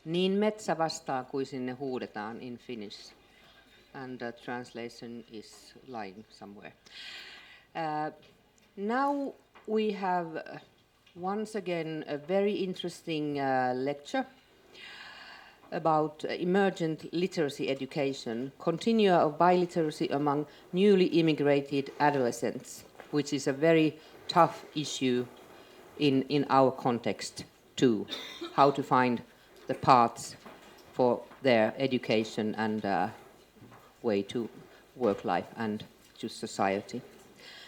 Niin metsä vastaa, kuin sinne huudetaan in Finnish. And the translation is lying somewhere. Now we have once again a very interesting lecture about emergent literacy education, continua of biliteracy among newly immigrated adolescents, which is a very tough issue in our context too, how to find the paths for their education and way to work life and to society.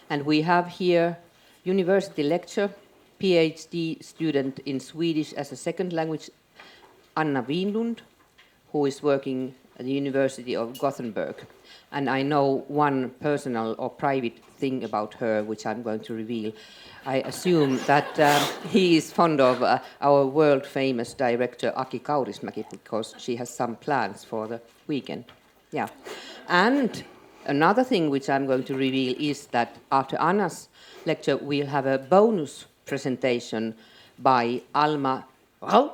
And we have here university lecturer, PhD student in Swedish as a second language, Anna Winlund, who is working at the University of Gothenburg. And I know one personal or private thing about her, which I'm going to reveal. I assume that he is fond of our world-famous director, Aki Kaurismäki, because she has some plans for the weekend. Yeah. And another thing which I'm going to reveal is that after Anna's lecture, we'll have a bonus presentation by Alma Rauer.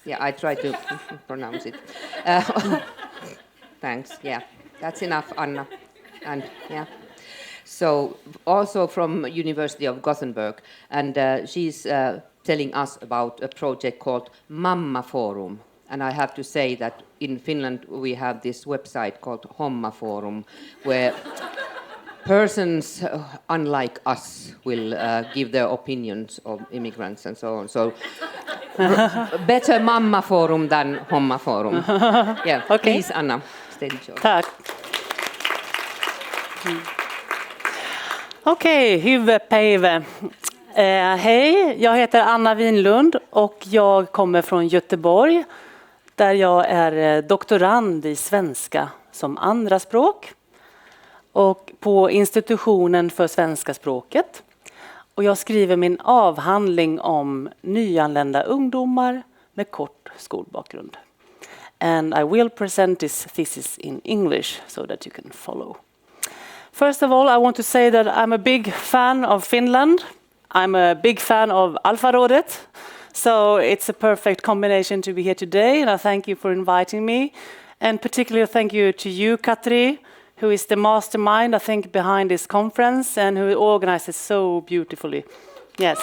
Yeah, I try to pronounce it. Thanks. Yeah, that's enough, Anna. And yeah, so also from University of Gothenburg, and she's telling us about a project called Mamma Forum. And I have to say that in Finland we have this website called Homma Forum, where persons unlike us will give their opinions of immigrants and so on. So better Mamma Forum than Homma Forum. Yeah, okay. Please, Anna, stage yours. Tack. Okej, huvudpäivä. Hej, jag heter Anna Winlund och jag kommer från Göteborg där jag är doktorand i svenska som andraspråk och på institutionen för svenska språket. Och jag skriver min avhandling om nyanlända ungdomar med kort skolbakgrund. And I will present this thesis in English so that you can follow. First of all, I want to say that I'm a big fan of Finland. I'm a big fan of Alfarådet. So it's a perfect combination to be here today, and I thank you for inviting me. And particularly thank you to you, Katri, who is the mastermind, I think, behind this conference and who organizes so beautifully. Yes.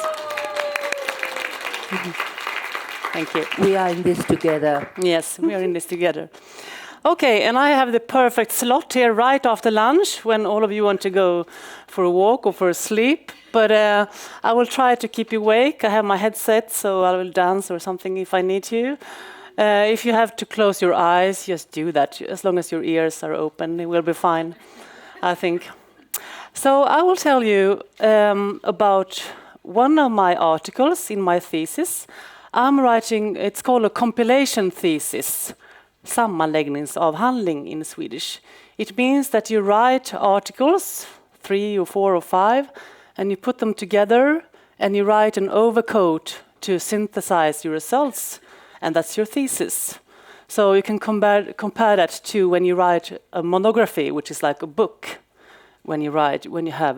Thank you. We are in this together. Yes, we are in this together. Okay, and I have the perfect slot here right after lunch when all of you want to go for a walk or for a sleep. But I will try to keep you awake. I have my headset, so I will dance or something if I need to. If you have to close your eyes, just do that. As long as your ears are open, it will be fine, I think. So I will tell you about one of my articles in my thesis. I'm writing, it's called a compilation thesis. Sammanläggningsavhandling in Swedish. It means that you write articles, 3 or 4 or 5, and you put them together and you write an overcoat to synthesize your results, and that's your thesis. So you can compare that to when you write a monography, which is like a book. When you have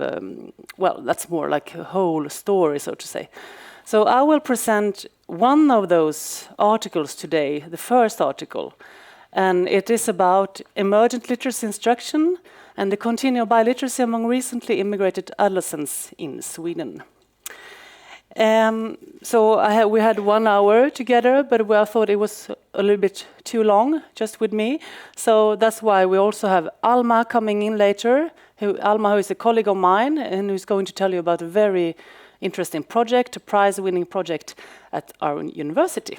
that's more like a whole story, so to say. So I will present one of those articles today, the first article, and it is about emergent literacy instruction and the continua of biliteracy among recently immigrated adolescents in Sweden. So we had 1 hour together, but I thought it was a little bit too long just with me. So that's why we also have Alma coming in later, Alma who is a colleague of mine and who's going to tell you about a very interesting project, a prize-winning project at our university.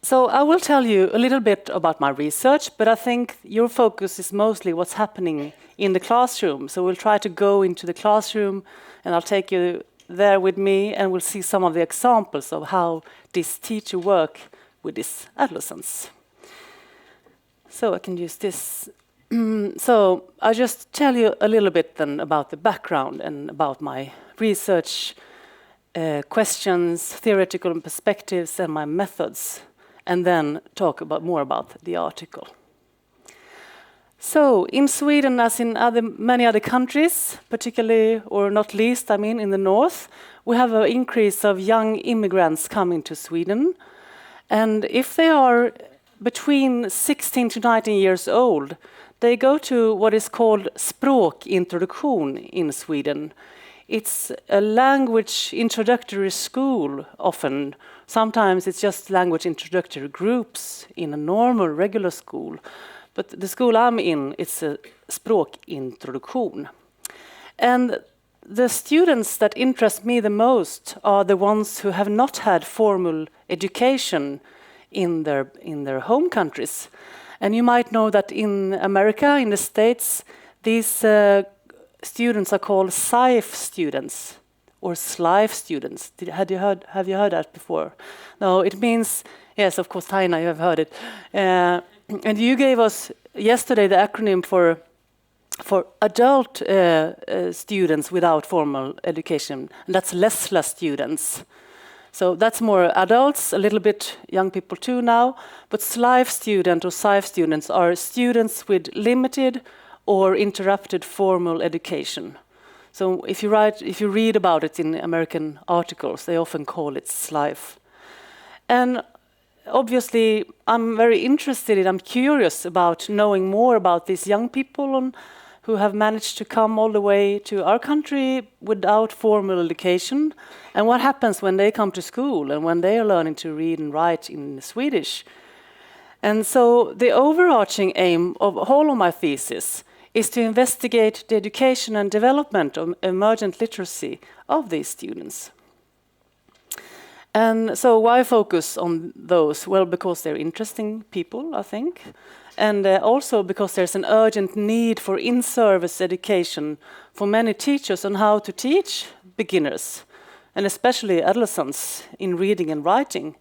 So I will tell you a little bit about my research, but I think your focus is mostly what's happening in the classroom. So we'll try to go into the classroom and I'll take you there with me and we'll see some of the examples of how this teacher work with these adolescents. So I can use this. So I'll just tell you a little bit then about the background and about my research questions, theoretical perspectives, and my methods, and then talk more about the article. So, in Sweden, as in many other countries, particularly, or not least, I mean, in the north, we have an increase of young immigrants coming to Sweden. And if they are between 16 to 19 years old, they go to what is called språkintroduktion in Sweden. It's a language introductory school often. Sometimes it's just language introductory groups in a normal, regular school. But the school I'm in, it's a språkintroduktion. And the students that interest me the most are the ones who have not had formal education in their home countries. And you might know that in America, in the States, these students are called SIFE students or SLIFE students. Have you heard that before? No, it means, yes, of course, Taina, you have heard it. And you gave us yesterday the acronym for adult students without formal education, and that's LESLA students. So that's more adults, a little bit young people too now, but SLIFE student or SIFE students are students with limited or interrupted formal education. So if you read about it in American articles, they often call it SLIFE. And obviously, I'm very interested I'm curious about knowing more about these young people who have managed to come all the way to our country without formal education, and what happens when they come to school and when they are learning to read and write in Swedish. And so the overarching aim of all of my thesis is to investigate the education and development of emergent literacy of these students. And so why focus on those? Well, because they're interesting people, I think. And also because there's an urgent need for in-service education for many teachers on how to teach beginners, and especially adolescents, in reading and writing.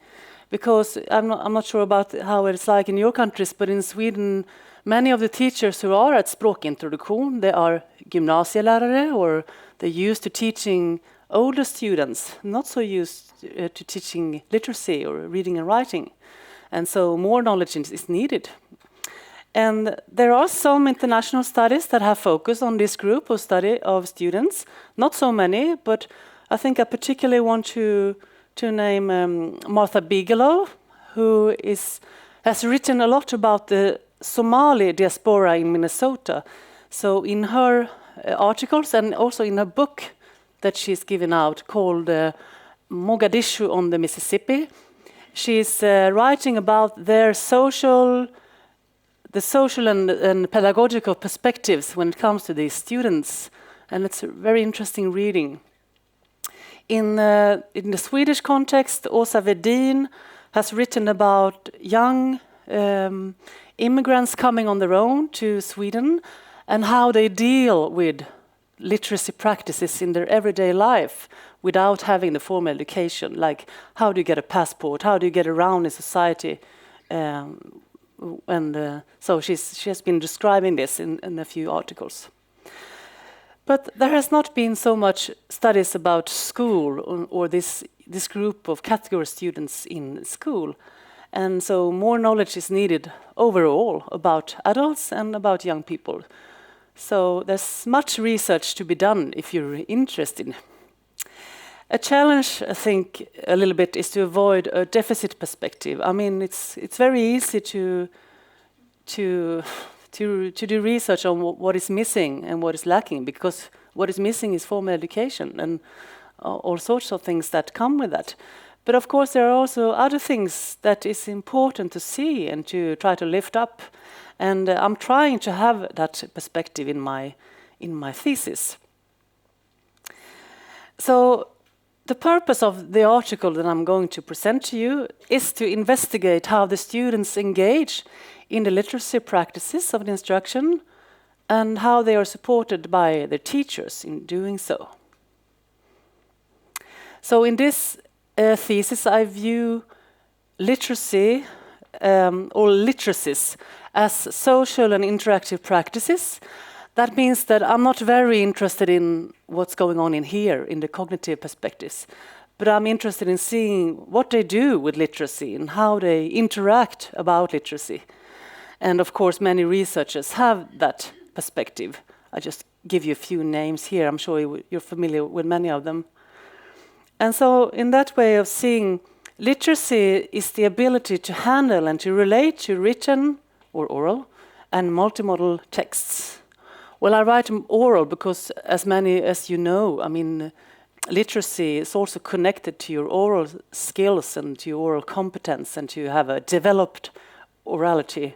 Because I'm not sure about how it's like in your countries, but in Sweden, many of the teachers who are at språkintroduktion, they are gymnasielärare, or they're used to teaching older students, not so used to teaching literacy or reading and writing. And so more knowledge is needed. And there are some international studies that have focused on this group of study of students. Not so many, but I think I particularly want to name Martha Bigelow, who has written a lot about the Somali diaspora in Minnesota. So in her articles and also in her book that she's given out called Mogadishu on the Mississippi, she's writing about their social and pedagogical perspectives when it comes to these students, and it's a very interesting reading. In the Swedish context, Åsa Wedin has written about young immigrants coming on their own to Sweden and how they deal with literacy practices in their everyday life without having the formal education, like how do you get a passport, how do you get around in society, so she has been describing this in a few articles. But there has not been so much studies about school or this group of category students in school, and so more knowledge is needed overall about adults and about young people. So there's much research to be done if you're interested. A challenge, I think, a little bit is to avoid a deficit perspective. I mean, it's very easy to do research on what is missing and what is lacking, because what is missing is formal education and all sorts of things that come with that. But of course, there are also other things that is important to see and to try to lift up. And I'm trying to have that perspective in my thesis. So the purpose of the article that I'm going to present to you is to investigate how the students engage in the literacy practices of the instruction and how they are supported by their teachers in doing so. So in this thesis, I view literacy or literacies as social and interactive practices. That means that I'm not very interested in what's going on in here, in the cognitive perspectives, but I'm interested in seeing what they do with literacy and how they interact about literacy. And of course, many researchers have that perspective. I just give you a few names here. I'm sure you're familiar with many of them. And so in that way of seeing, literacy is the ability to handle and to relate to written or oral and multimodal texts. Well, I write oral because, as many as you know, I mean, literacy is also connected to your oral skills and to your oral competence and to have a developed orality.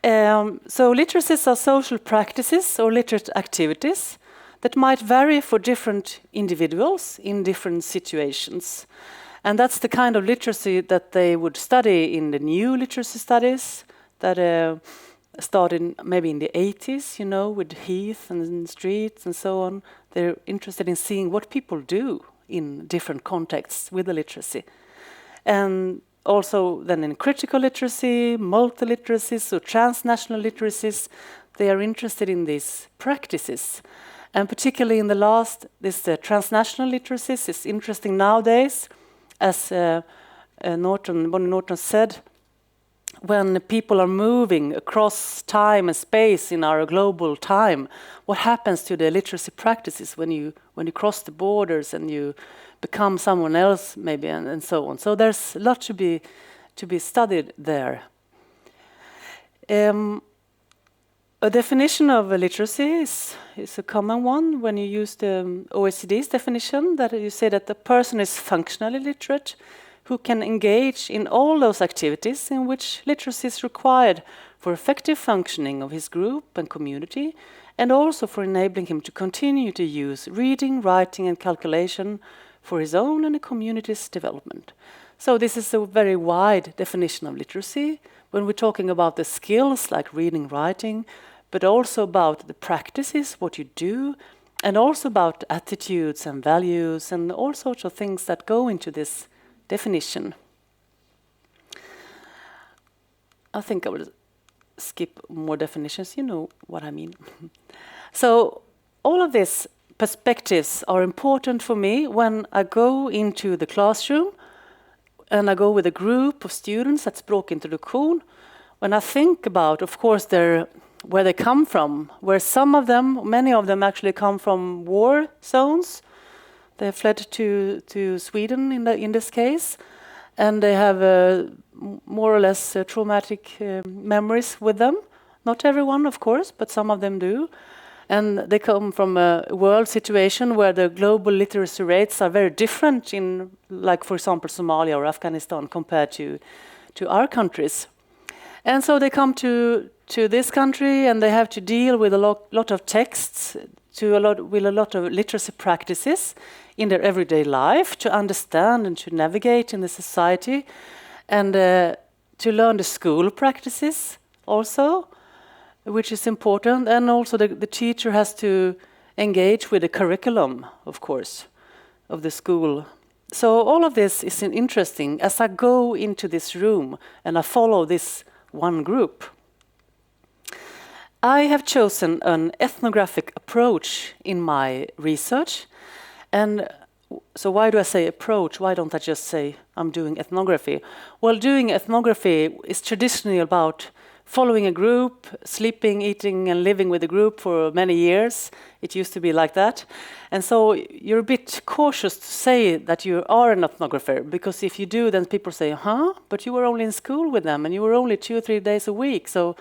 So literacies are social practices or literate activities that might vary for different individuals in different situations. And that's the kind of literacy that they would study in the new literacy studies that started maybe in the 80s, you know, with Heath and Streets and so on. They're interested in seeing what people do in different contexts with the literacy. And also then in critical literacy, multiliteracies or transnational literacies, they are interested in these practices. And particularly in the last, this transnational literacies is interesting nowadays, as Bonnie Norton said, when people are moving across time and space in our global time, what happens to the literacy practices when you cross the borders and you become someone else, maybe, and so on. So there's a lot to be studied there. A definition of literacy is a common one when you use the OECD's definition, that you say that the person is functionally literate, who can engage in all those activities in which literacy is required for effective functioning of his group and community, and also for enabling him to continue to use reading, writing, and calculation for his own and the community's development. So this is a very wide definition of literacy when we're talking about the skills like reading, writing, but also about the practices, what you do, and also about attitudes and values and all sorts of things that go into this definition. I think I will skip more definitions, you know what I mean. So all of these perspectives are important for me when I go into the classroom and I go with a group of students at språkintroduktion. When I think about, of course, where they come from, where many of them actually come from war zones. They have fled to Sweden in this case, and they have more or less traumatic memories with them. Not everyone, of course, but some of them do. And they come from a world situation where the global literacy rates are very different in, like, for example, Somalia or Afghanistan compared to our countries. And so they come to this country and they have to deal with a lot of texts, with a lot of literacy practices in their everyday life to understand and to navigate in the society, and to learn the school practices also, which is important. And also the teacher has to engage with the curriculum, of course, of the school. So all of this is interesting as I go into this room and I follow this one group. I have chosen an ethnographic approach in my research. And so why do I say approach? Why don't I just say I'm doing ethnography? Well, doing ethnography is traditionally about following a group, sleeping, eating, and living with a group for many years. It used to be like that. And so you're a bit cautious to say that you are an ethnographer, because if you do, then people say, huh? But you were only in school with them, and you were only 2 or 3 days a week. So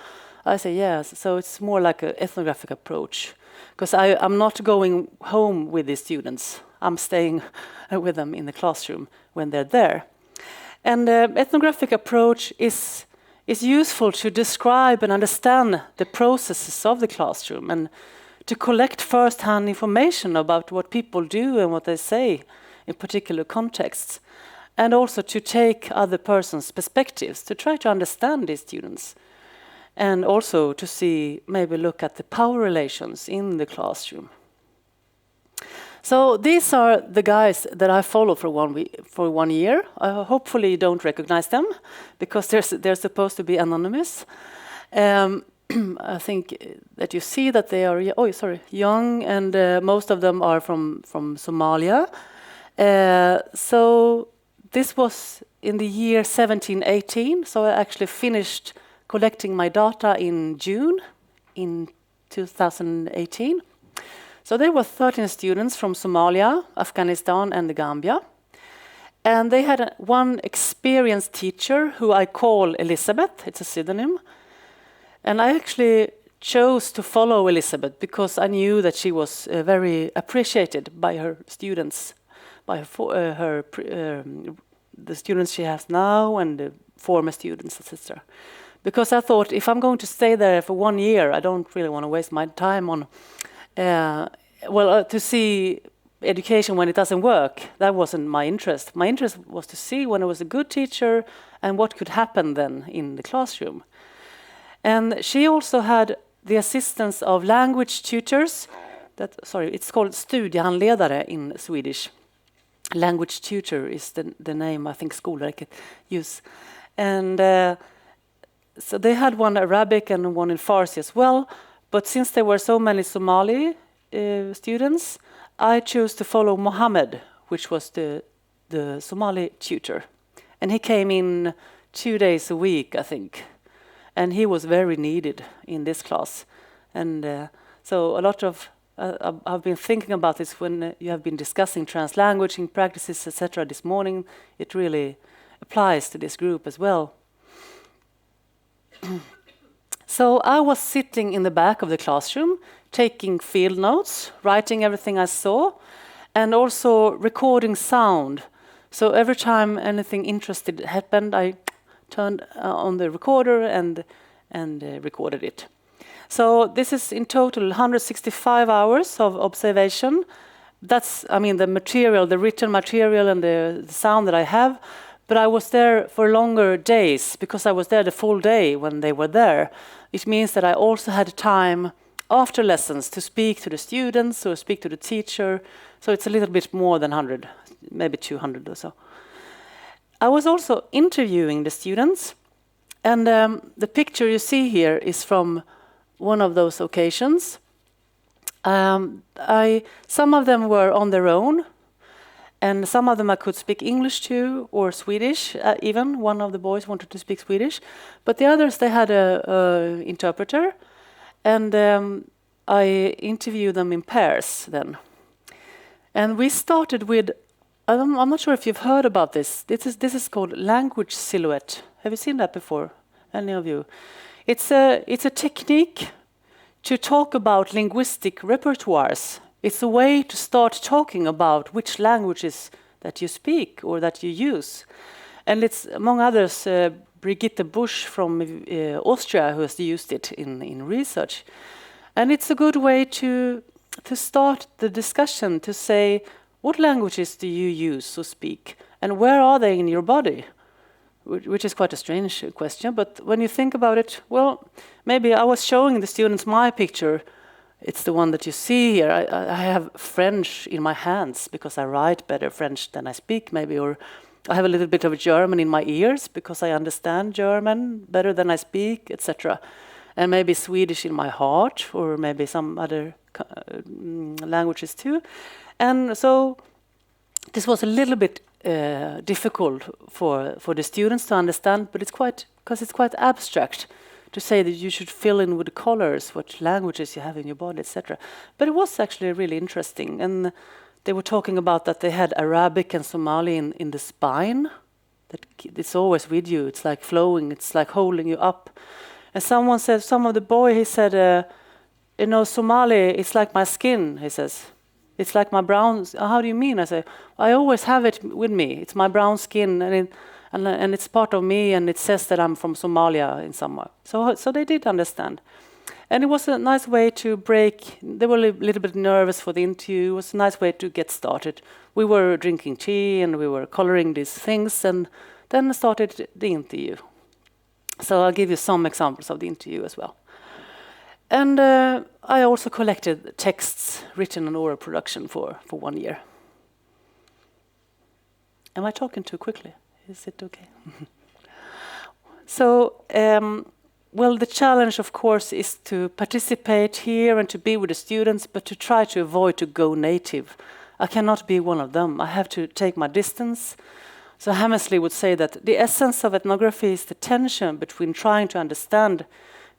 I say, yes. So it's more like an ethnographic approach, because I'm not going home with these students. I'm staying with them in the classroom when they're there. And the ethnographic approach is useful to describe and understand the processes of the classroom and to collect first-hand information about what people do and what they say in particular contexts, and also to take other persons' perspectives to try to understand these students, and also to maybe look at the power relations in the classroom. So these are the guys that I follow for 1 year. Hopefully you don't recognize them, because they're supposed to be anonymous. I think that you see that they are young, and most of them are from Somalia. So this was in the year 1718, so I actually finished collecting my data in June in 2018. So there were 13 students from Somalia, Afghanistan, and the Gambia. And they had one experienced teacher who I call Elizabeth. It's a pseudonym. And I actually chose to follow Elizabeth because I knew that she was very appreciated by her students, by the students she has now and the former students, etc. Because I thought, if I'm going to stay there for 1 year, I don't really want to waste my time on, to see education when it doesn't work. That wasn't my interest. My interest was to see when I was a good teacher and what could happen then in the classroom. And she also had the assistance of language tutors. It's called studiehandledare in Swedish. Language tutor is the name I think Skolverket use. And so they had one Arabic and one in Farsi as well. But since there were so many Somali students, I chose to follow Mohammed, which was the Somali tutor. And he came in 2 days a week, I think. And he was very needed in this class. And so a lot of, I've been thinking about this when you have been discussing translanguaging practices, etc. this morning. It really applies to this group as well. So I was sitting in the back of the classroom, taking field notes, writing everything I saw, and also recording sound. So every time anything interesting happened, I turned on the recorder and recorded it. So this is in total 165 hours of observation. That's, the material, the written material and the sound that I have. But I was there for longer days because I was there the full day when they were there. It means that I also had time after lessons to speak to the students or speak to the teacher. So it's a little bit more than 100, maybe 200 or so. I was also interviewing the students, and the picture you see here is from one of those occasions. Some of them were on their own, and some of them I could speak English to, or Swedish. Even one of the boys wanted to speak Swedish, but the others, they had a interpreter, and I interviewed them in pairs then. And we started with, I'm not sure if you've heard about this. This is called language silhouette. Have you seen that before? Any of you? It's a technique to talk about linguistic repertoires. It's a way to start talking about which languages that you speak or that you use. And it's, among others, Brigitte Busch from Austria who has used it in research. And it's a good way to start the discussion, to say, what languages do you use or speak? And where are they in your body? Which is quite a strange question, but when you think about it, well, maybe I was showing the students my picture. It's the one that you see here. I have French in my hands because I write better French than I speak, maybe, or I have a little bit of German in my ears because I understand German better than I speak, etc. And maybe Swedish in my heart, or maybe some other languages too. And so this was a little bit difficult for the students to understand, but it's quite abstract to say that you should fill in with the colors what languages you have in your body, etc. But it was actually really interesting, and they were talking about that they had Arabic and Somali in the spine. That it's always with you. It's like flowing. It's like holding you up. And some of the boy, he said, Somali, it's like my skin. He says. It's like my brown. How do you mean? I say, I always have it with me. It's my brown skin, and it's part of me, and it says that I'm from Somalia in some way. So they did understand, and it was a nice way to break. They were a little bit nervous for the interview. It was a nice way to get started. We were drinking tea and we were coloring these things, and then started the interview. So I'll give you some examples of the interview as well. And I also collected texts written in oral production for 1 year. Am I talking too quickly? Is it okay? So, the challenge, of course, is to participate here and to be with the students, but to try to avoid to go native. I cannot be one of them. I have to take my distance, So Hammersley would say that the essence of ethnography is the tension between trying to understand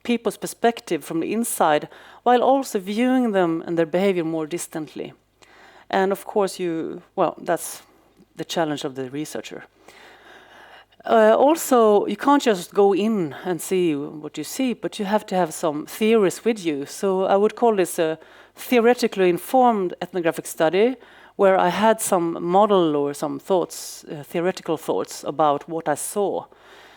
people's perspective from the inside while also viewing them and their behavior more distantly. And of course that's the challenge of the researcher. Also, you can't just go in and see what you see, but you have to have some theories with you. So I would call this a theoretically informed ethnographic study, where I had some model or some thoughts, theoretical thoughts about what I saw.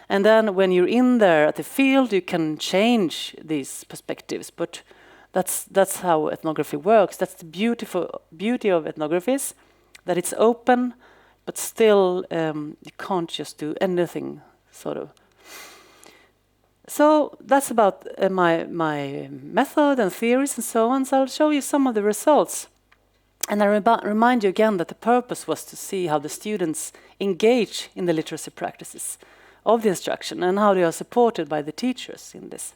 And then when you're in there at the field, you can change these perspectives. But that's how ethnography works. That's the beauty of ethnographies, that it's open, but still you can't just do anything, sort of. So that's about my method and theories and so on. So I'll show you some of the results. And I remind you again that the purpose was to see how the students engage in the literacy practices of the instruction and how they are supported by the teachers in this.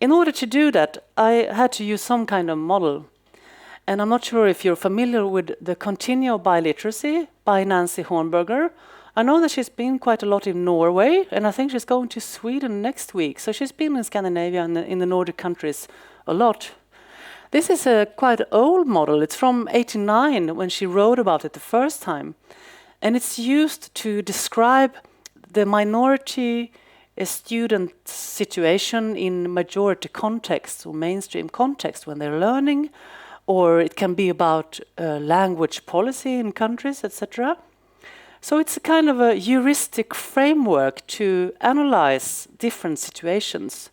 In order to do that, I had to use some kind of model. And I'm not sure if you're familiar with the Continua of Biliteracy by Nancy Hornberger. I know that she's been quite a lot in Norway, and I think she's going to Sweden next week. So she's been in Scandinavia and in the Nordic countries a lot. This is a quite old model. It's from '89 when she wrote about it the first time. And it's used to describe the minority student situation in majority context or mainstream context when they're learning, or it can be about language policy in countries, etc. So it's a kind of a heuristic framework to analyze different situations.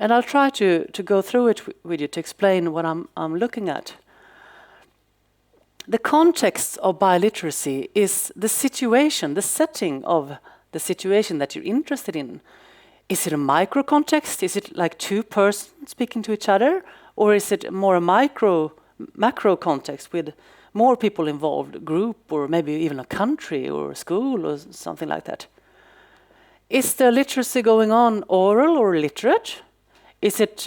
And I'll try to go through it with you to explain what I'm looking at. The context of biliteracy is the situation, the setting of the situation that you're interested in. Is it a micro context? Is it like two persons speaking to each other? Or is it more a macro context with more people involved, a group, or maybe even a country or a school or something like that? Is the literacy going on oral or literate? Is it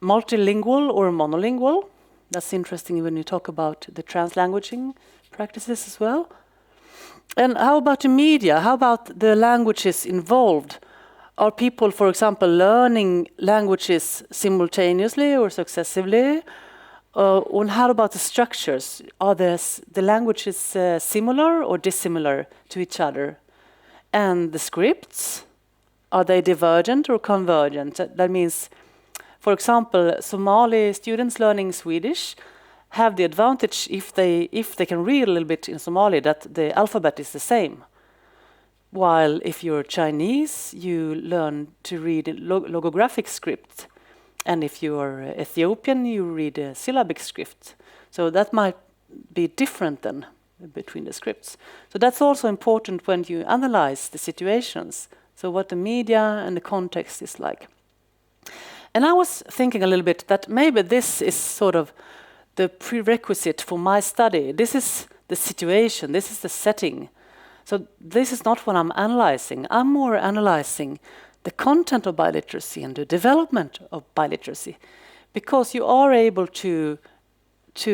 multilingual or monolingual? That's interesting when you talk about the translanguaging practices as well. And how about the media? How about the languages involved? Are people, for example, learning languages simultaneously or successively? And how about the structures? Are the languages similar or dissimilar to each other? And the scripts? Are they divergent or convergent? That means, for example, Somali students learning Swedish have the advantage if they can read a little bit in Somali that the alphabet is the same. While if you're Chinese, you learn to read logographic script. And if you're Ethiopian, you read a syllabic script. So that might be different then between the scripts. So that's also important when you analyze the situations. So what the media and the context is like. And I was thinking a little bit that maybe this is sort of the prerequisite for my study. This is the situation, this is the setting. So this is not what I'm analyzing. I'm more analyzing the content of biliteracy and the development of biliteracy, because you are able to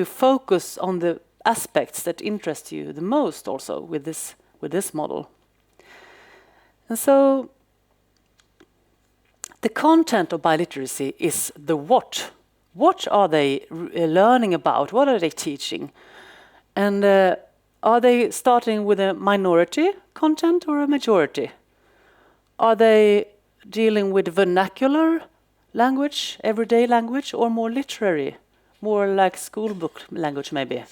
focus on the aspects that interest you the most also with this model. And so the content of biliteracy is the what. What are they learning about? What are they teaching? And are they starting with a minority content or a majority? Are they dealing with vernacular language, everyday language, or more literary, more like school book language maybe?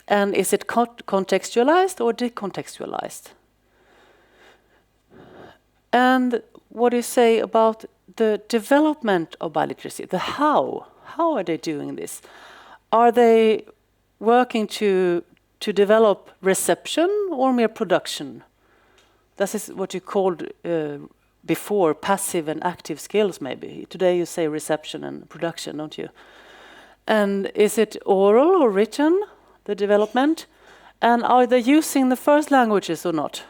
And is it contextualized or decontextualized? And what do you say about the development of biliteracy, the how? How are they doing this? Are they working to develop reception or mere production? This is what you called before passive and active skills maybe. Today you say reception and production, don't you? And is it oral or written, the development? And are they using the first languages or not?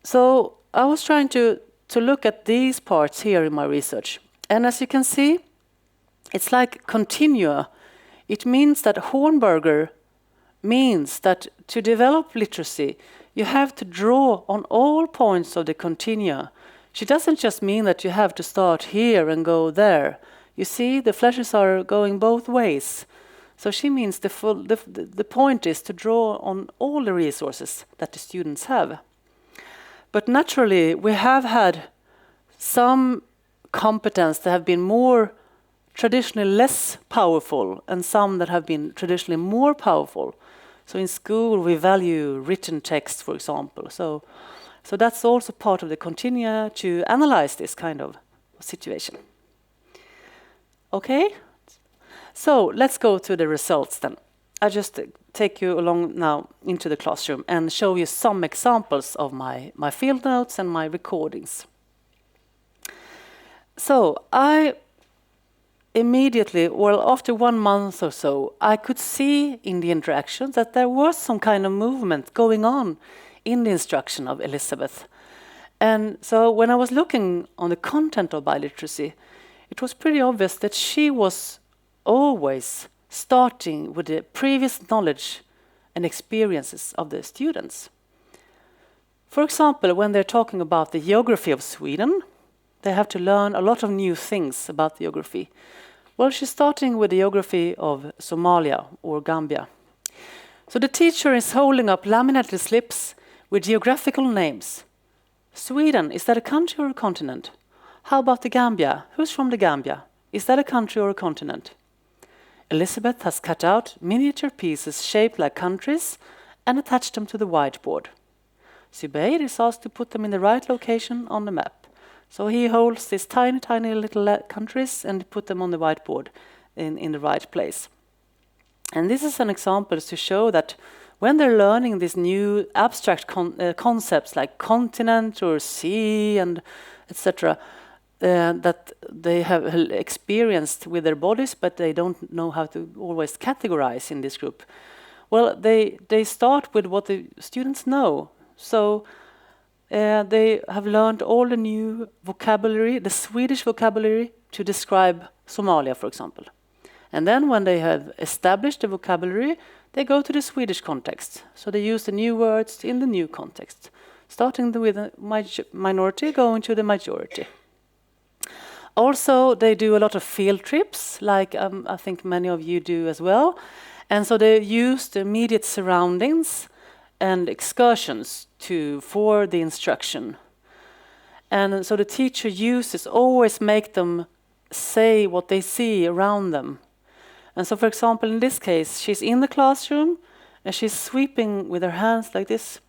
So I was trying to look at these parts here in my research. And as you can see, it's like continua. It means that Hornberger means that to develop literacy, you have to draw on all points of the continua. She doesn't just mean that you have to start here and go there. You see, the flashes are going both ways. So she means the point is to draw on all the resources that the students have. But naturally, we have had some competence that have been more traditionally less powerful and some that have been traditionally more powerful. So in school, we value written text, for example. So that's also part of the continua to analyze this kind of situation. Okay? So let's go to the results then. I just take you along now into the classroom and show you some examples of my field notes and my recordings. So I immediately, well, after 1 month or so, I could see in the interactions that there was some kind of movement going on in the instruction of Elizabeth. And so when I was looking on the content of biliteracy, it was pretty obvious that she was always starting with the previous knowledge and experiences of the students. For example, when they're talking about the geography of Sweden, they have to learn a lot of new things about the geography. Well, she's starting with the geography of Somalia or Gambia. So the teacher is holding up laminated slips with geographical names. Sweden, is that a country or a continent? How about the Gambia? Who's from the Gambia? Is that a country or a continent? Elizabeth has cut out miniature pieces shaped like countries and attached them to the whiteboard. Zubair is asked to put them in the right location on the map. So he holds these tiny, tiny little countries and put them on the whiteboard in the right place. And this is an example to show that when they're learning these new abstract concepts like continent or sea and etc., that they have experienced with their bodies, but they don't know how to always categorize in this group. Well, they start with what the students know. So they have learned all the new vocabulary, the Swedish vocabulary, to describe Somalia, for example. And then when they have established the vocabulary, they go to the Swedish context. So they use the new words in the new context, starting with the minority, going to the majority. Also, they do a lot of field trips, like I think many of you do as well. And so they use the immediate surroundings and excursions for the instruction. And so the teacher always make them say what they see around them. And so, for example, in this case, she's in the classroom and she's sweeping with her hands like this.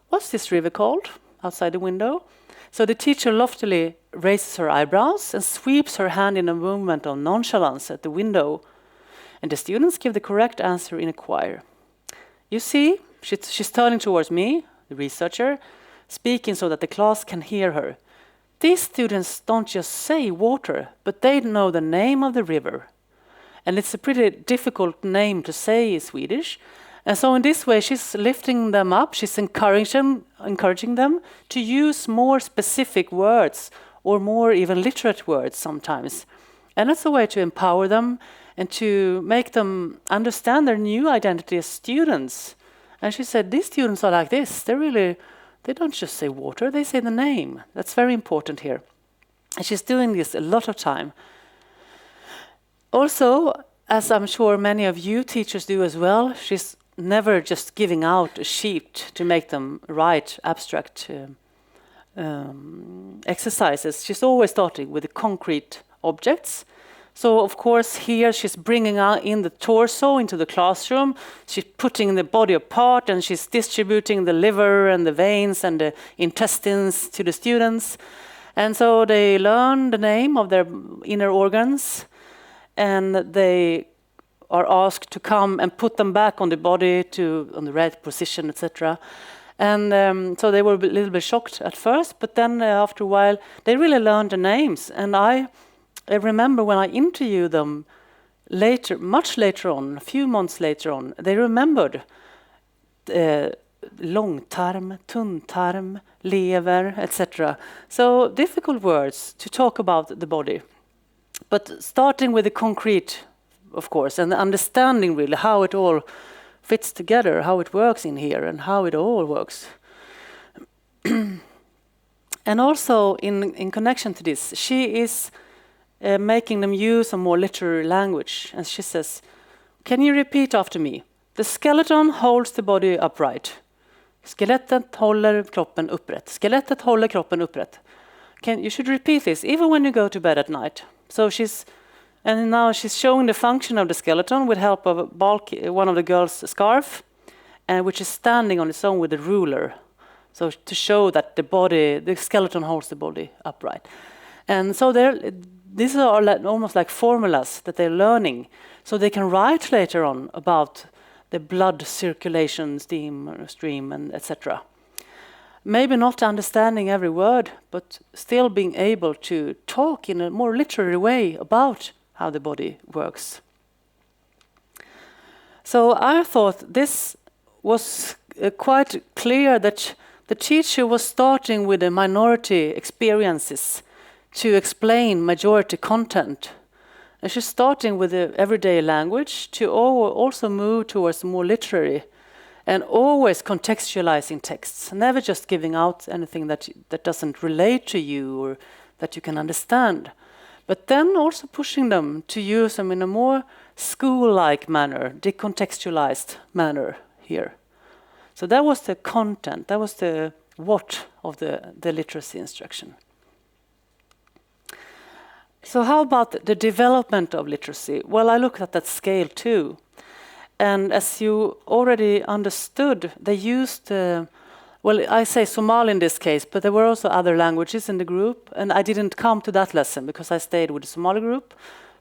What's this river called? Outside the window. So the teacher loftily raises her eyebrows and sweeps her hand in a movement of nonchalance at the window. And the students give the correct answer in a choir. You see, she's turning towards me, the researcher, speaking so that the class can hear her. These students don't just say water, but they know the name of the river. And it's a pretty difficult name to say in Swedish. And so in this way, she's lifting them up, she's encouraging them to use more specific words or more even literate words sometimes. And that's a way to empower them and to make them understand their new identity as students. And she said, these students are like this. They don't just say water, they say the name. That's very important here. And she's doing this a lot of time. Also, as I'm sure many of you teachers do as well, she's never just giving out a sheet to make them write abstract exercises. She's always starting with the concrete objects. So, of course, here she's bringing in the torso into the classroom. She's putting the body apart and she's distributing the liver and the veins and the intestines to the students. And so they learn the name of their inner organs and they are asked to come and put them back on the body on the right position, etc. And so they were a little bit shocked at first, but then after a while, they really learned the names. And I remember when I interviewed them much later on, a few months later on, they remembered långtarm, tunntarm, lever, etc. So difficult words to talk about the body. But starting with the concrete, of course, and understanding really how it all fits together, how it works in here, and how it all works. And also, in connection to this, she is making them use a more literary language. And she says, can you repeat after me? The skeleton holds the body upright. Skelettet håller kroppen upprätt. Skelettet håller kroppen upprätt. You should repeat this even when you go to bed at night. So now she's showing the function of the skeleton with help of one of the girls' scarf, which is standing on its own with a ruler. So to show that the skeleton holds the body upright. And so these are almost like formulas that they're learning, so they can write later on about the blood circulation stream and etc. Maybe not understanding every word, but still being able to talk in a more literary way about how the body works. So I thought this was quite clear that the teacher was starting with the minority experiences to explain majority content. And she's starting with the everyday language to also move towards more literary and always contextualizing texts, never just giving out anything that doesn't relate to you or that you can understand, but then also pushing them to use them in a more school-like manner, decontextualized manner here. So that was the content, that was the what of the literacy instruction. So how about the development of literacy? Well, I looked at that scale too. And as you already understood, they used, I say Somali in this case, but there were also other languages in the group. And I didn't come to that lesson because I stayed with the Somali group.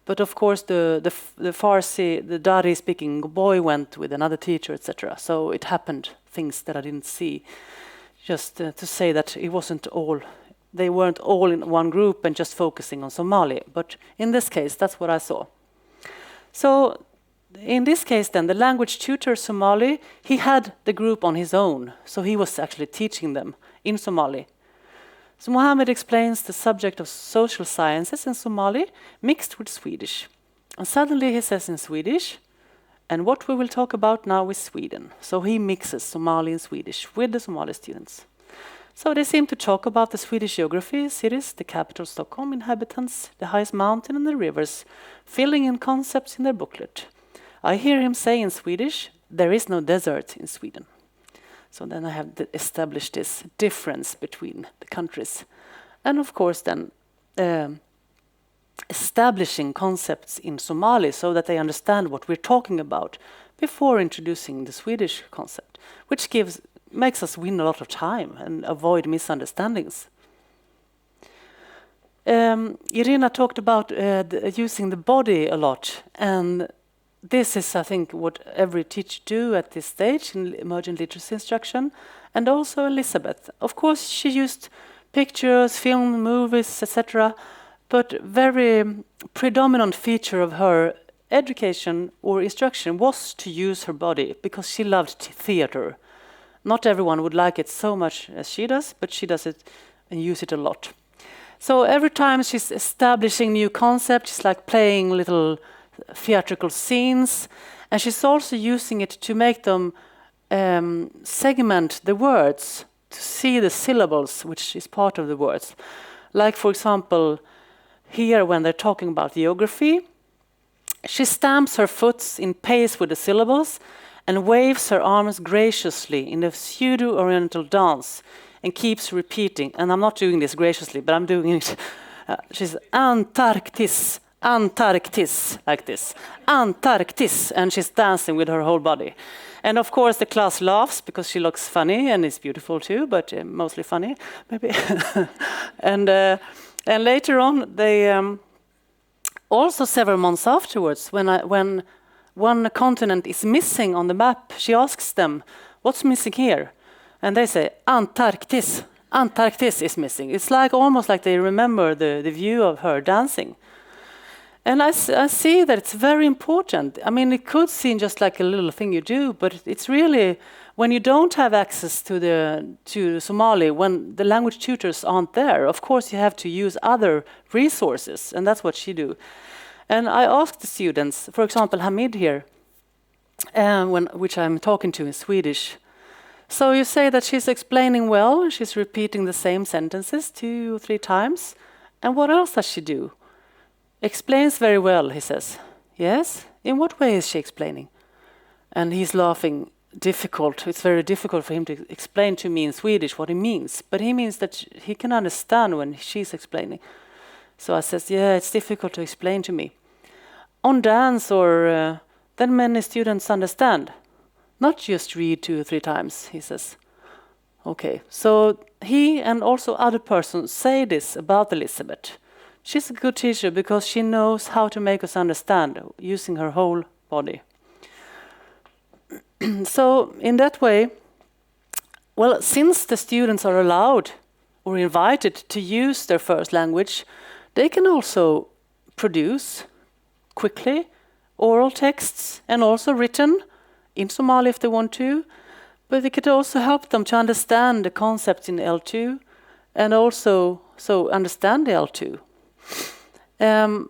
But of course, the Farsi, the Dari-speaking boy went with another teacher, etc. So it happened, things that I didn't see. Just to say that it wasn't all, they weren't all in one group and just focusing on Somali. But in this case, that's what I saw. So in this case then, the language tutor Somali, he had the group on his own. So he was actually teaching them in Somali. So Mohammed explains the subject of social sciences in Somali mixed with Swedish. And suddenly he says in Swedish, and what we will talk about now is Sweden. So he mixes Somali and Swedish with the Somali students. So they seem to talk about the Swedish geography, cities, the capital Stockholm, inhabitants, the highest mountain and the rivers, filling in concepts in their booklet. I hear him say in Swedish, there is no desert in Sweden. So then I have established this difference between the countries. And of course then establishing concepts in Somali so that they understand what we're talking about before introducing the Swedish concept, which makes us win a lot of time and avoid misunderstandings. Irina talked about using the body a lot, and this is, I think, what every teacher do at this stage in emergent literacy instruction, and also Elizabeth. Of course, she used pictures, film, movies, etc., but very predominant feature of her education or instruction was to use her body because she loved theater. Not everyone would like it so much as she does, but she does it and use it a lot. So every time she's establishing new concepts, she's like playing little theatrical scenes, and she's also using it to make them segment the words, to see the syllables, which is part of the words. Like, for example, here when they're talking about geography, she stamps her foot in pace with the syllables and waves her arms graciously in a pseudo-oriental dance and keeps repeating. And I'm not doing this graciously, but I'm doing it. She's Antarktis, Antarktis, like this. Antarktis, and she's dancing with her whole body. And of course the class laughs because she looks funny and is beautiful too, but mostly funny, maybe. And later on, they also several months afterwards, when one continent is missing on the map, she asks them, what's missing here? And they say, Antarktis. Antarktis is missing. It's like almost like they remember the view of her dancing. And I see that it's very important. I mean, it could seem just like a little thing you do, but it's really, when you don't have access to Somali, when the language tutors aren't there, of course you have to use other resources, and that's what she do. And I asked the students, for example, Hamid here, which I'm talking to in Swedish. So you say that she's explaining well, she's repeating the same sentences 2 or 3 times. And what else does she do? Explains very well, he says. Yes? In what way is she explaining? And he's laughing. Difficult. It's very difficult for him to explain to me in Swedish what he means. But he means that he can understand when she's explaining. So I says, yeah, it's difficult to explain to me. On dance or then many students understand. Not just read 2 or 3 times, he says. Okay, so he and also other persons say this about Elizabeth. She's a good teacher because she knows how to make us understand using her whole body. So in that way, well, since the students are allowed or invited to use their first language, they can also produce quickly oral texts and also written in Somali if they want to, but it could also help them to understand the concepts in L2 and also understand the L2.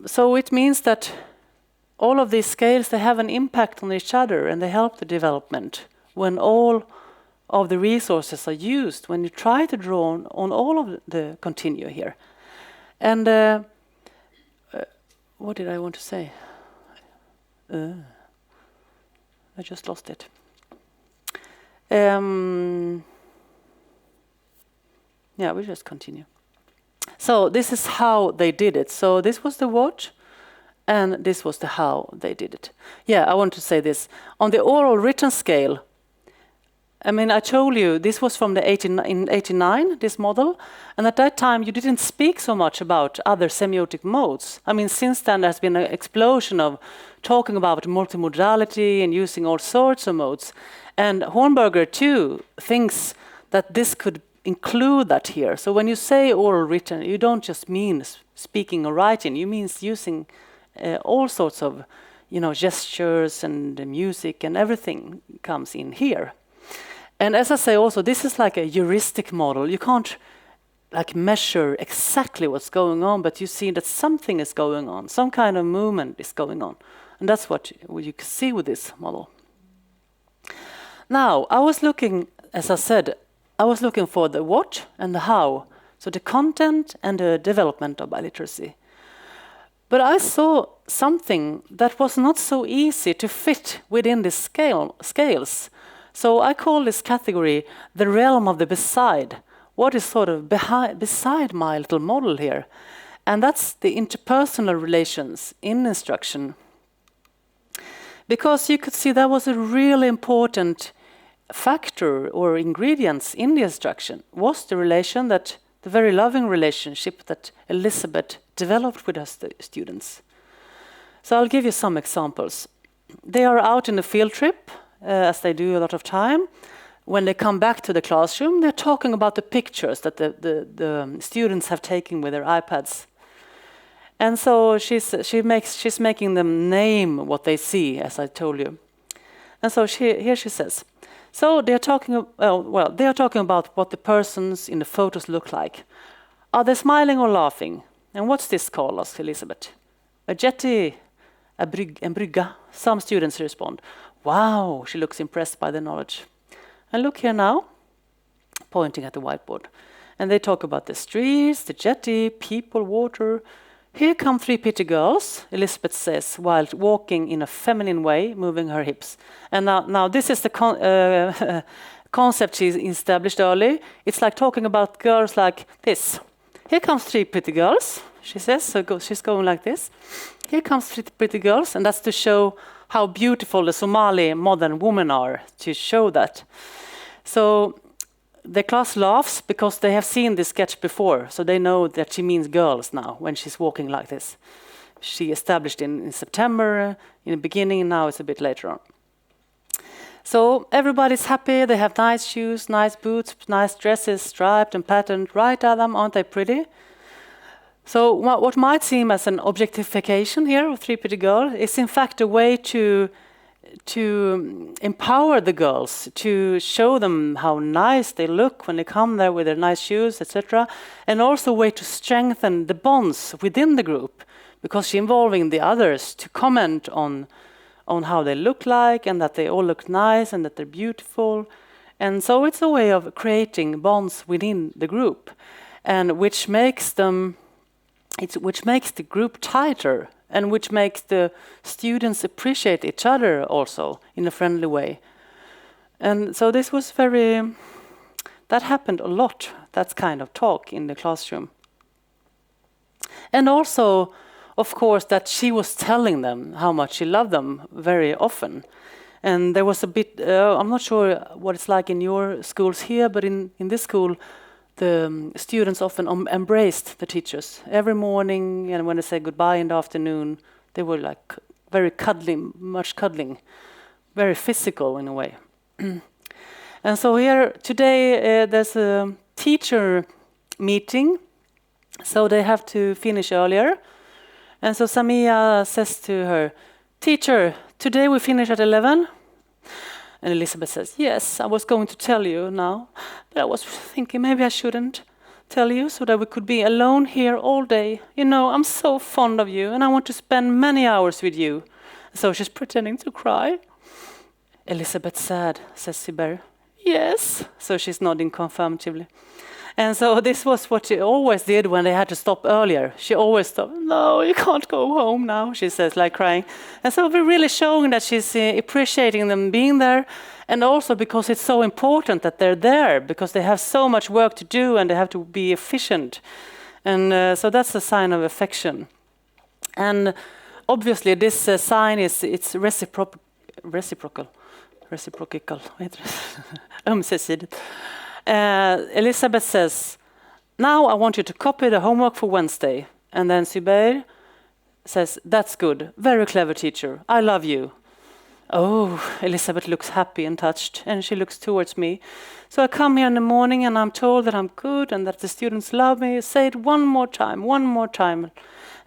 So it means that all of these scales, they have an impact on each other and they help the development when all of the resources are used, when you try to draw on all of the continua here. And what did I want to say? I just lost it. Yeah, we just continue. So this is how they did it. So this was the what, and this was the how they did it. Yeah, I want to say this. On the oral written scale, I mean, I told you this was from in 89, this model, and at that time you didn't speak so much about other semiotic modes. I mean, since then there's been an explosion of talking about multimodality and using all sorts of modes. And Hornberger too thinks that this could include that here. So when you say oral written, you don't just mean speaking or writing, you mean using all sorts of, gestures and music and everything comes in here. And as I say also, this is like a heuristic model. You can't measure exactly what's going on, but you see that something is going on, some kind of movement is going on. And that's what you can see with this model. Now, I was looking, as I said, for the what and the how. So the content and the development of biliteracy. But I saw something that was not so easy to fit within these scales. So I call this category the realm of the beside. What is sort of beside my little model here? And that's the interpersonal relations in instruction. Because you could see that was a really important factor or ingredients in the instruction was the relation that the very loving relationship that Elizabeth developed with her students. So I'll give you some examples. They are out in a field trip, as they do a lot of time. When they come back to the classroom, they're talking about the pictures that the students have taken with their iPads. And so she's making them name what they see, as I told you. And so here she says, so they're talking about what the persons in the photos look like. Are they smiling or laughing? And what's this called, asked Elizabeth. A jetty, en brygga. Some students respond, wow, she looks impressed by the knowledge. And look here now, pointing at the whiteboard. And they talk about the streets, the jetty, people, water. Here come 3 pretty girls, Elizabeth says, while walking in a feminine way, moving her hips. And now this is the concept she established early. It's like talking about girls like this. Here comes 3 pretty girls, she says, so she's going like this. Here comes 3 pretty girls, and that's to show how beautiful the Somali modern women are, to show that. So the class laughs because they have seen this sketch before, so they know that she means girls now when she's walking like this. She established in September, in the beginning, now it's a bit later on. So everybody's happy, they have nice shoes, nice boots, nice dresses, striped and patterned. Right, Adam, aren't they pretty? So what might seem as an objectification here of 3 pretty girls is in fact a way to empower the girls, to show them how nice they look when they come there with their nice shoes, etc. And also a way to strengthen the bonds within the group, because she's involving the others to comment on on how they look like and that they all look nice and that they're beautiful. And so it's a way of creating bonds within the group, and which makes the group tighter, and which makes the students appreciate each other also in a friendly way. And so this was that happened a lot, that kind of talk in the classroom. And also, of course, that she was telling them how much she loved them very often. And there was a bit, I'm not sure what it's like in your schools here, but in this school, the students often embraced the teachers. Every morning, and when they said goodbye in the afternoon, they were like very much cuddling, very physical in a way. And so here today there's a teacher meeting, so they have to finish earlier. And so Samia says to her, "Teacher, today we finish at 11? And Elizabeth says, "Yes, I was going to tell you now, but I was thinking maybe I shouldn't tell you so that we could be alone here all day. You know, I'm so fond of you and I want to spend many hours with you." So she's pretending to cry. "Elizabeth sad," says Sibel. "Yes." So she's nodding confirmatively. And so this was what she always did when they had to stop earlier. She always stopped. "No, you can't go home now," she says, like crying. And so we're really showing that she's appreciating them being there, and also because it's so important that they're there, because they have so much work to do and they have to be efficient. And so that's a sign of affection. And obviously this sign it's reciprocal. Ömsesidigt. Elizabeth says, "Now I want you to copy the homework for Wednesday." And then Zubair says, "That's good. Very clever, teacher. I love you." Oh, Elizabeth looks happy and touched, and she looks towards me. "So I come here in the morning and I'm told that I'm good and that the students love me. Say it one more time.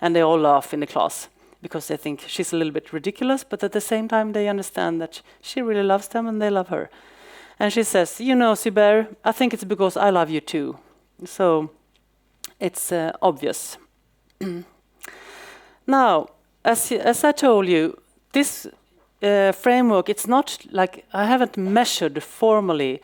And they all laugh in the class because they think she's a little bit ridiculous, but at the same time they understand that she really loves them and they love her. And she says, "You know, Zubair, I think it's because I love you too." So it's obvious. Now, as I told you, this framework, it's not like I haven't measured formally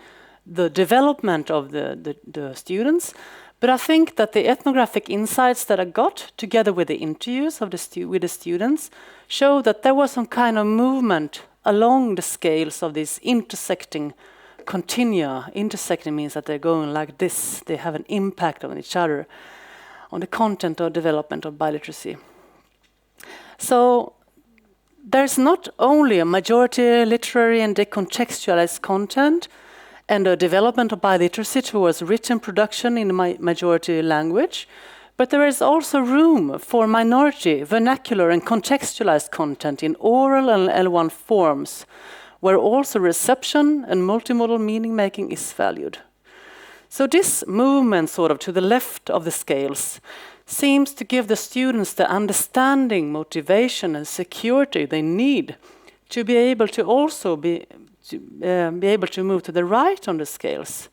the development of the students, but I think that the ethnographic insights that I got together with the interviews with the students show that there was some kind of movement along the scales of these intersecting continua. Intersecting means that they're going like this. They have an impact on each other, on the content or development of biliteracy. So there's not only a majority literary and decontextualized content and a development of biliteracy towards written production in the majority language, but there is also room for minority, vernacular and contextualized content in oral and L1 forms, where also reception and multimodal meaning making is valued. So this movement sort of to the left of the scales seems to give the students the understanding, motivation and security they need to be able to also be able to move to the right on the scales.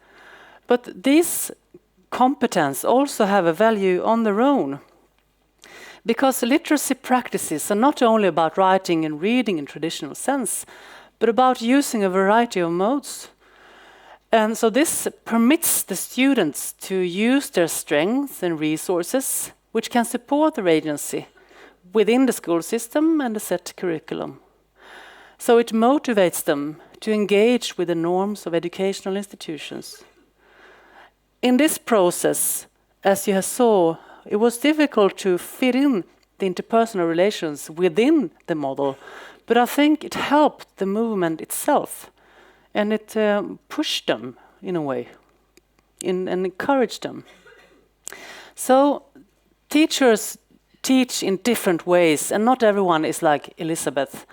But these competence also have a value on their own, because literacy practices are not only about writing and reading in traditional sense, but about using a variety of modes. And so this permits the students to use their strengths and resources, which can support their agency within the school system and the set curriculum. So it motivates them to engage with the norms of educational institutions. In this process, as you saw, it was difficult to fit in the interpersonal relations within the model, but I think it helped the movement itself, and it pushed them in a way, and encouraged them. So teachers teach in different ways, and not everyone is like Elizabeth.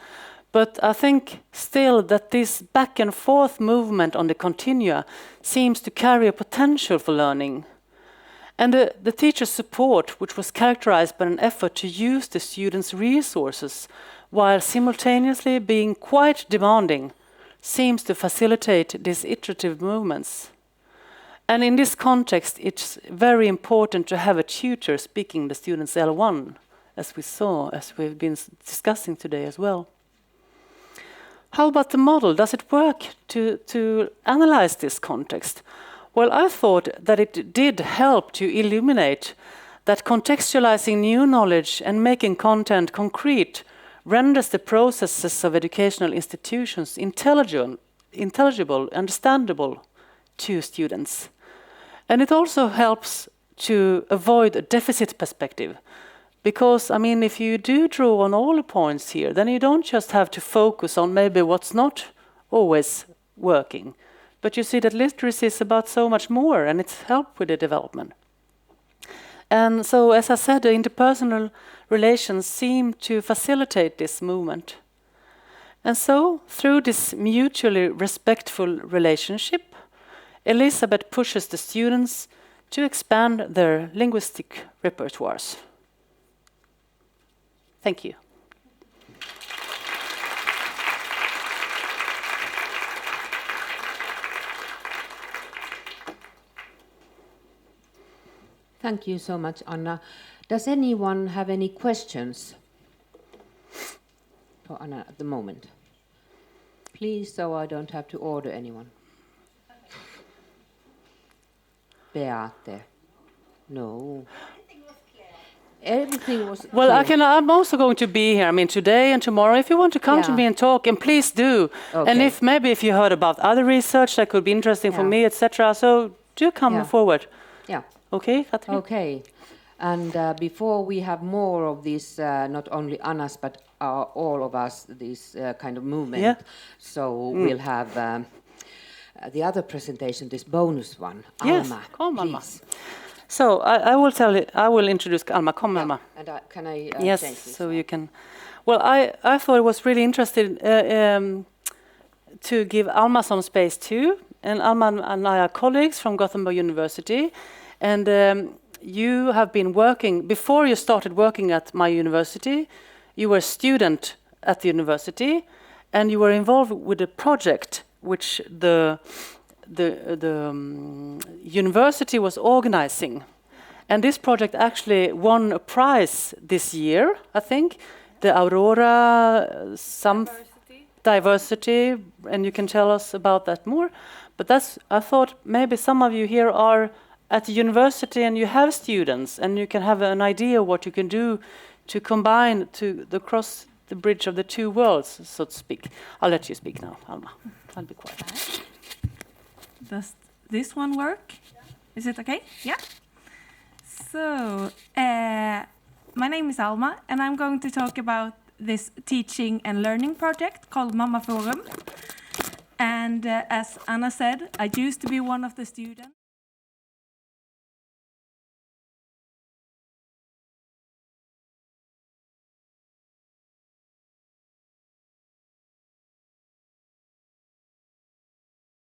But I think still that this back and forth movement on the continua seems to carry a potential for learning. And the teacher's support, which was characterized by an effort to use the students' resources while simultaneously being quite demanding, seems to facilitate these iterative movements. And in this context, it's very important to have a tutor speaking the students' L1, as we saw, as we've been discussing today as well. how about the model? Does it work to analyze this context? Well, I thought that it did help to illuminate that contextualizing new knowledge and making content concrete renders the processes of educational institutions intelligible, understandable to students. And it also helps to avoid a deficit perspective. Because, I mean, if you do draw on all the points here, then you don't just have to focus on maybe what's not always working. But you see that literacy is about so much more, and it's helped with the development. And so, as I said, the interpersonal relations seem to facilitate this movement. And so, through this mutually respectful relationship, Elisabeth pushes the students to expand their linguistic repertoires. Thank you. Thank you so much, Anna. Does anyone have any questions for Anna at the moment? Please, so I don't have to order anyone. Beate? No. Everything was well, clear. I'm also going to be here. I mean, today and tomorrow. If you want to come to me and talk, and please do. Okay. And if you heard about other research that could be interesting for me, etc. So do come forward. Yeah. Okay, Katrin? Okay. And before we have more of this, not only Anna's, but all of us, this kind of movement, so we'll have the other presentation, this bonus one. Yes, Alma, come, Alma. please. So I will tell you. I will introduce Alma. Come, Alma. And can I yes, change this so one? you can. Well, I thought it was really interesting to give Alma some space too. And Alma and I are colleagues from Gothenburg University, and you have been working before you started working at my university. You were a student at the university, and you were involved with a project which the university was organizing. And this project actually won a prize this year, I think, the Aurora diversity, and you can tell us about that more. But I thought maybe some of you here are at the university and you have students, and you can have an idea what you can do to combine to cross the bridge of the two worlds, so to speak. I'll let you speak now, Alma. I'll be quiet. Does this one work? Yeah. Is it okay? Yeah. So, my name is Alma, and I'm going to talk about this teaching and learning project called Mamma Forum. And as Anna said, I used to be one of the students.